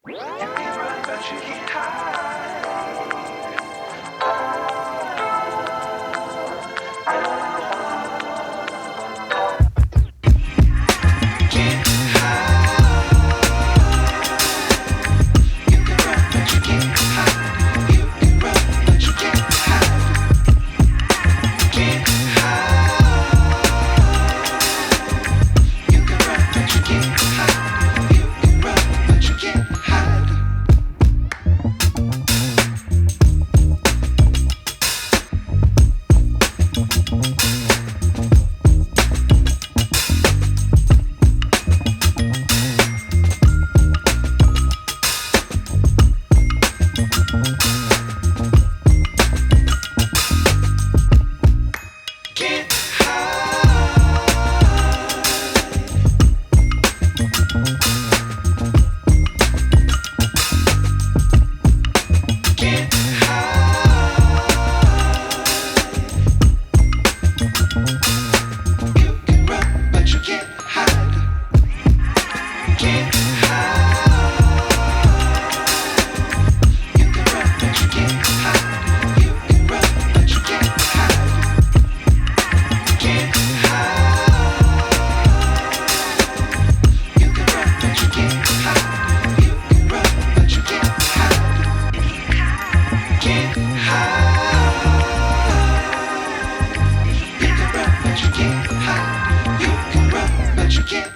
You can run, but you can't hide. Can't hide. You can run, but you can't hide. You can run, but you can't hide. Can't hide. You can run, but you can't hide. You can run, but you can't hide. Can't Can't hide. You can run, but you can't hide. Can't hide. You can run, but you can't hide. You can run, but you can't hide. Can't hide. You can run, but you can't hide. You can run, but you can't hide. Can't hide. You can run, but you can't hide. You can run, but you can't